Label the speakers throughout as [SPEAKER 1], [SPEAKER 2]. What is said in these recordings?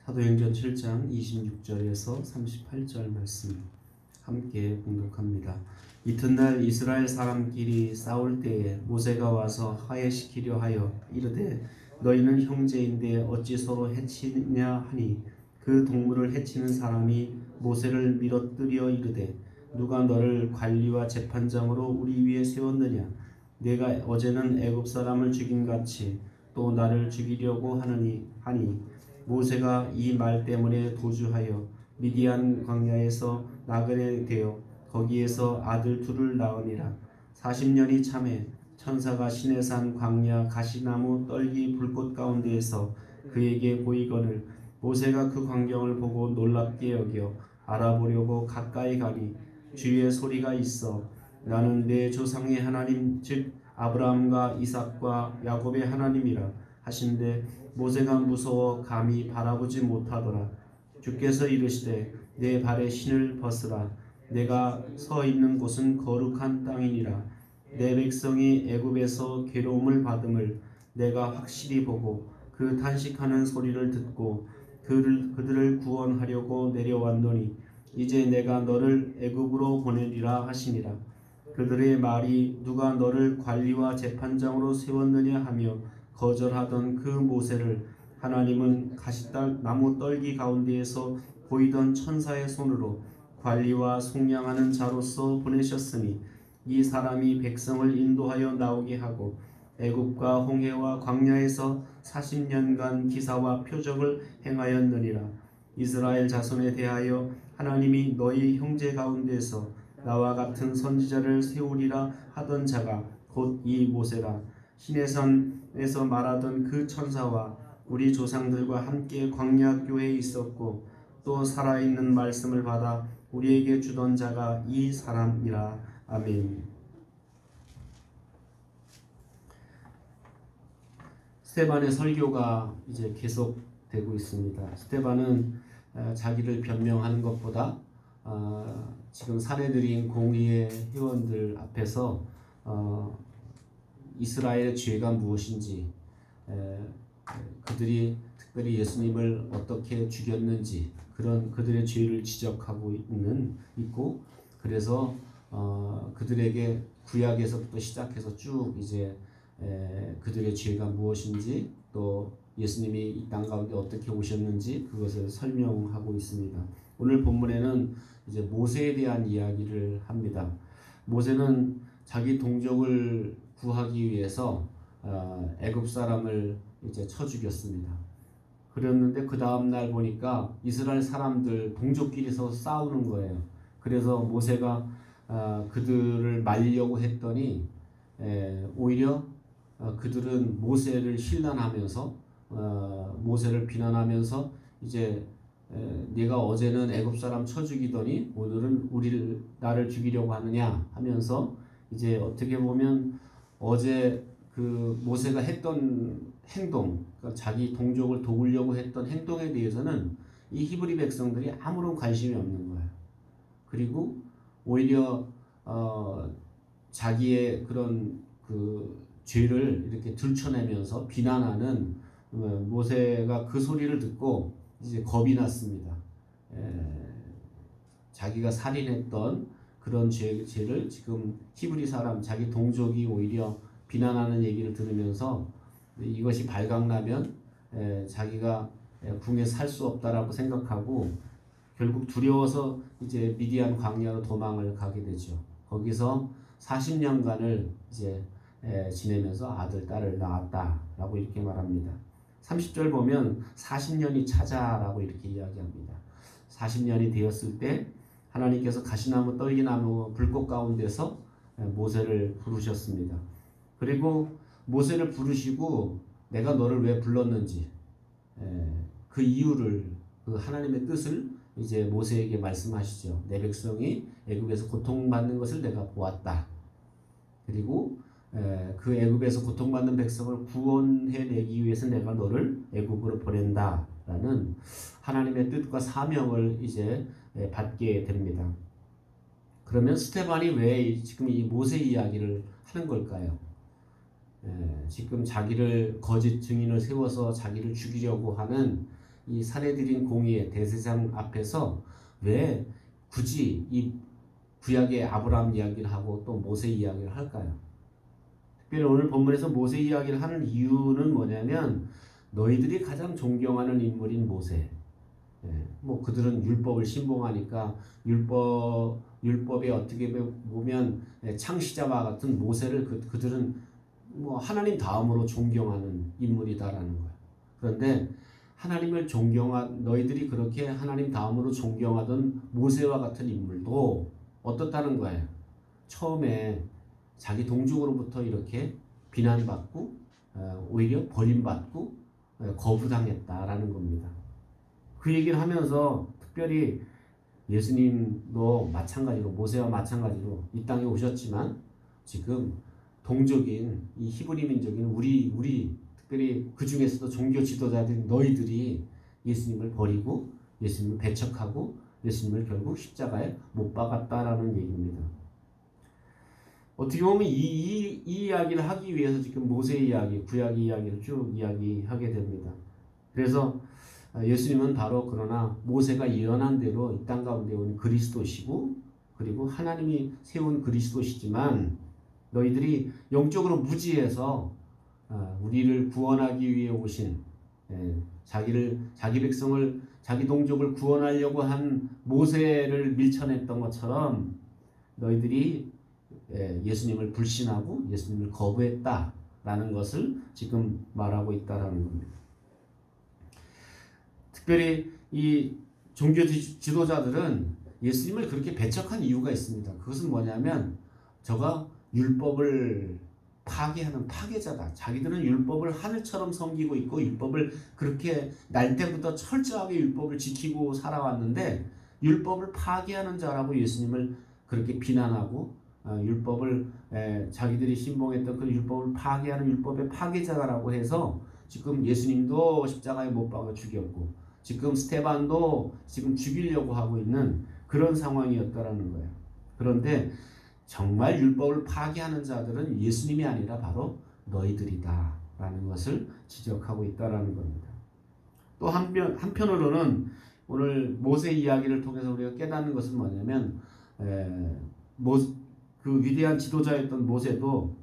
[SPEAKER 1] 사도행전 7장 26절에서 38절 말씀 함께 봉독합니다. 이튿날 이스라엘 사람끼리 싸울 때에 모세가 와서 화해시키려 하여 이르되 너희는 형제인데 어찌 서로 해치느냐 하니 그 동물을 해치는 사람이 모세를 밀어뜨려 이르되 누가 너를 관리와 재판장으로 우리 위에 세웠느냐 내가 어제는 애굽 사람을 죽임같이 또 나를 죽이려고 하니 모세가 이 말 때문에 도주하여 미디안 광야에서 나그네 되어 거기에서 아들 둘을 낳으니라. 40년이 참에 천사가 시내산 광야 가시나무 떨기 불꽃 가운데에서 그에게 보이거늘 모세가 그 광경을 보고 놀랍게 여겨 알아보려고 가까이 가니 주의 소리가 있어 나는 내 조상의 하나님 즉 아브라함과 이삭과 야곱의 하나님이라 하신데 모세가 무서워 감히 바라보지 못하더라. 주께서 이르시되 내 발에 신을 벗으라. 내가 서 있는 곳은 거룩한 땅이니라. 내 백성이 애굽에서 괴로움을 받음을 내가 확실히 보고 그 탄식하는 소리를 듣고 그들을 구원하려고 내려왔노니 이제 내가 너를 애굽으로 보내리라 하시니라. 그들의 말이 누가 너를 관리와 재판장으로 세웠느냐 하며 거절하던 그 모세를 하나님은 가시나무 떨기 가운데에서 보이던 천사의 손으로 관리와 속량하는 자로서 보내셨으니 이 사람이 백성을 인도하여 나오게 하고 애굽과 홍해와 광야에서 40년간 기사와 표적을 행하였느니라. 이스라엘 자손에 대하여 하나님이 너희 형제 가운데서 나와 같은 선지자를 세우리라 하던 자가 곧 이 모세라. 시내산에서 말하던 그 천사와 우리 조상들과 함께 광야 교회에 있었고 또 살아있는 말씀을 받아 우리에게 주던 자가 이 사람이라. 아멘. 스데반의 설교가 이제 계속되고 있습니다. 스데반은 자기를 변명하는 것보다 지금 살해드린 공의의 회원들 앞에서 이스라엘의 죄가 무엇인지 그들이 특별히 예수님을 어떻게 죽였는지 그런 그들의 죄를 지적하고 있고 그래서 그들에게 구약에서부터 시작해서 쭉 이제 그들의 죄가 무엇인지 또 예수님이 이 땅 가운데 어떻게 오셨는지 그것을 설명하고 있습니다. 오늘 본문에는 이제 모세에 대한 이야기를 합니다. 모세는 자기 동족을 구하기 위해서 애굽 사람을 이제 쳐 죽였습니다. 그랬는데 그 다음 날 보니까 이스라엘 사람들 동족끼리서 싸우는 거예요. 그래서 모세가 그들을 말리려고 했더니 오히려 그들은 모세를 신란하면서 모세를 비난하면서 이제 네가 어제는 애굽 사람 쳐 죽이더니 오늘은 나를 죽이려고 하느냐 하면서 이제 어떻게 보면 어제 그 모세가 했던 행동, 그러니까 자기 동족을 도우려고 했던 행동에 대해서는 이 히브리 백성들이 아무런 관심이 없는 거예요. 그리고 오히려 자기의 그런 그 죄를 이렇게 들춰내면서 비난하는 모세가 그 소리를 듣고 이제 겁이 났습니다. 자기가 살인했던 그런 죄를 지금 히브리 사람, 자기 동족이 오히려 비난하는 얘기를 들으면서 이것이 발각나면 자기가 궁에 살 수 없다라고 생각하고 결국 두려워서 이제 미디안 광야로 도망을 가게 되죠. 거기서 40년간을 이제 지내면서 아들, 딸을 낳았다라고 이렇게 말합니다. 30절 보면 40년이 차자라고 이렇게 이야기합니다. 40년이 되었을 때 하나님께서 가시나무 떨기나무 불꽃 가운데서 모세를 부르셨습니다. 그리고 모세를 부르시고 내가 너를 왜 불렀는지 그 이유를 그 하나님의 뜻을 이제 모세에게 말씀하시죠. 내 백성이 애굽에서 고통받는 것을 내가 보았다. 그리고 그 애굽에서 고통받는 백성을 구원해내기 위해서 내가 너를 애굽으로 보낸다라는 하나님의 뜻과 사명을 이제 받게 됩니다. 그러면 스데반이 왜 지금 이 모세 이야기를 하는 걸까요? 지금 자기를 거짓 증인을 세워서 자기를 죽이려고 하는 이 살해드린 공의의 대제사장 앞에서 왜 굳이 이 구약의 아브라함 이야기를 하고 또 모세 이야기를 할까요? 특별히 오늘 본문에서 모세 이야기를 하는 이유는 뭐냐면 너희들이 가장 존경하는 인물인 모세. 뭐 그들은 율법을 신봉하니까 율법에 어떻게 보면 창시자와 같은 모세를 그들은 뭐 하나님 다음으로 존경하는 인물이다라는 거예요. 그런데 하나님을 너희들이 그렇게 하나님 다음으로 존경하던 모세와 같은 인물도 어떻다는 거예요? 처음에 자기 동족으로부터 이렇게 비난받고 오히려 버림받고 거부당했다라는 겁니다. 그 얘기를 하면서 특별히 예수님도 마찬가지로 모세와 마찬가지로 이 땅에 오셨지만 지금 동족인 이 히브리 민족인 우리 특별히 그 중에서도 종교 지도자들인 너희들이 예수님을 버리고 예수님을 배척하고 예수님을 결국 십자가에 못 박았다라는 얘기입니다. 어떻게 보면 이 이야기를 하기 위해서 지금 모세 이야기, 구약 이야기를 쭉 이야기하게 됩니다. 그래서 예수님은 바로 그러나 모세가 예언한 대로 이 땅 가운데 온 그리스도시고 그리고 하나님이 세운 그리스도시지만 너희들이 영적으로 무지해서 우리를 구원하기 위해 오신 자기 백성을 자기 동족을 구원하려고 한 모세를 밀쳐냈던 것처럼 너희들이 예수님을 불신하고 예수님을 거부했다라는 것을 지금 말하고 있다라는 겁니다. 특별히 이 종교 지도자들은 예수님을 그렇게 배척한 이유가 있습니다. 그것은 뭐냐면 저가 율법을 파괴하는 파괴자다. 자기들은 율법을 하늘처럼 섬기고 있고 율법을 그렇게 날 때부터 철저하게 율법을 지키고 살아왔는데 율법을 파괴하는 자라고 예수님을 그렇게 비난하고 율법을 자기들이 신봉했던 그 율법을 파괴하는 율법의 파괴자라고 해서 지금 예수님도 십자가에 못 박아 죽였고 지금 스테반도 지금 죽이려고 하고 있는 그런 상황이었다라는 거예요. 그런데 정말 율법을 파괴하는 자들은 예수님이 아니라 바로 너희들이다 라는 것을 지적하고 있다라는 겁니다. 또 한편으로는 오늘 모세 이야기를 통해서 우리가 깨닫는 것은 뭐냐면 그 위대한 지도자였던 모세도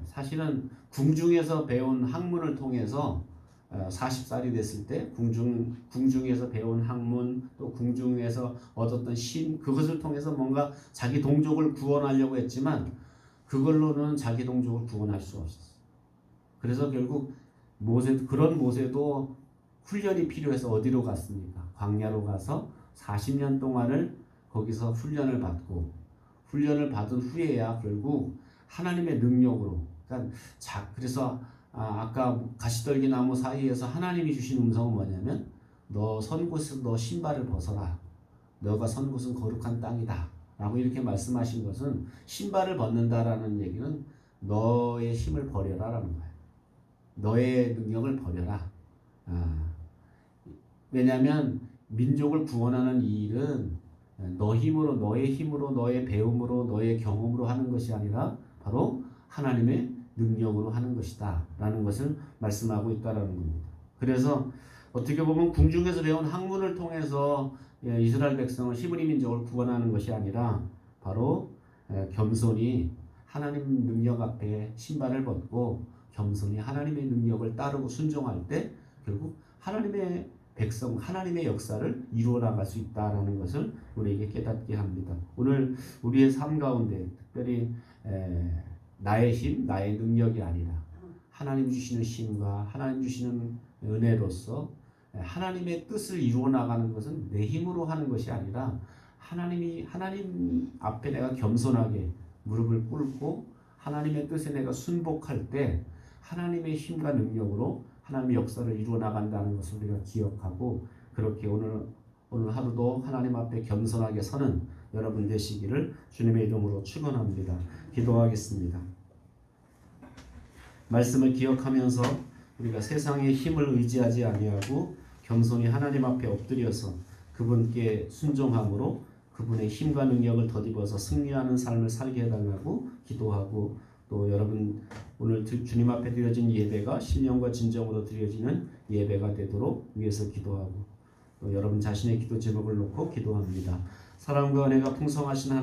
[SPEAKER 1] 사실은 궁중에서 배운 학문을 통해서 40살이 됐을 때 궁중에서 배운 학문 또 궁중에서 얻었던 신 그것을 통해서 뭔가 자기 동족을 구원하려고 했지만 그걸로는 자기 동족을 구원할 수 없었어요. 그래서 결국 그런 모세도 훈련이 필요해서 어디로 갔습니까? 광야로 가서 40년 동안을 거기서 훈련을 받은 후에야 결국 하나님의 능력으로 그래서 아까 가시떨기 나무 사이에서 하나님이 주신 음성은 뭐냐면 너 선 곳에서 너 신발을 벗어라. 너가 선 곳은 거룩한 땅이다. 라고 이렇게 말씀하신 것은 신발을 벗는다라는 얘기는 너의 힘을 버려라 라는 거예요. 너의 능력을 버려라. 왜냐하면 민족을 구원하는 이 일은 너의 힘으로 너의 배움으로 너의 경험으로 하는 것이 아니라 바로 하나님의 능력으로 하는 것이다 라는 것을 말씀하고 있다라는 겁니다. 그래서 어떻게 보면 궁중에서 배운 학문을 통해서 이스라엘 백성을 히브리 민족을 구원하는 것이 아니라 바로 겸손히 하나님 능력 앞에 신발을 벗고 겸손히 하나님의 능력을 따르고 순종할 때 결국 하나님의 백성, 하나님의 역사를 이루어 나갈 수 있다라는 것을 우리에게 깨닫게 합니다. 오늘 우리의 삶 가운데 특별히 나의 힘, 나의 능력이 아니라 하나님 주시는 힘과 하나님 주시는 은혜로서 하나님의 뜻을 이루어 나가는 것은 내 힘으로 하는 것이 아니라 하나님 앞에 내가 겸손하게 무릎을 꿇고 하나님의 뜻에 내가 순복할 때 하나님의 힘과 능력으로 하나님의 역사를 이루어 나간다는 것을 우리가 기억하고 그렇게 오늘 하루도 하나님 앞에 겸손하게 서는 여러분 되시기를 주님의 이름으로 축원합니다. 기도하겠습니다. 말씀을 기억하면서 우리가 세상의 힘을 의지하지 아니하고 겸손히 하나님 앞에 엎드려서 그분께 순종함으로 그분의 힘과 능력을 덧입어서 승리하는 삶을 살게 해달라고 기도하고 또 여러분 오늘 주님 앞에 드려진 예배가 신령과 진정으로 드려지는 예배가 되도록 위해서 기도하고 또 여러분 자신의 기도 제목을 놓고 기도합니다. 사랑과 은혜가 풍성하신 하나님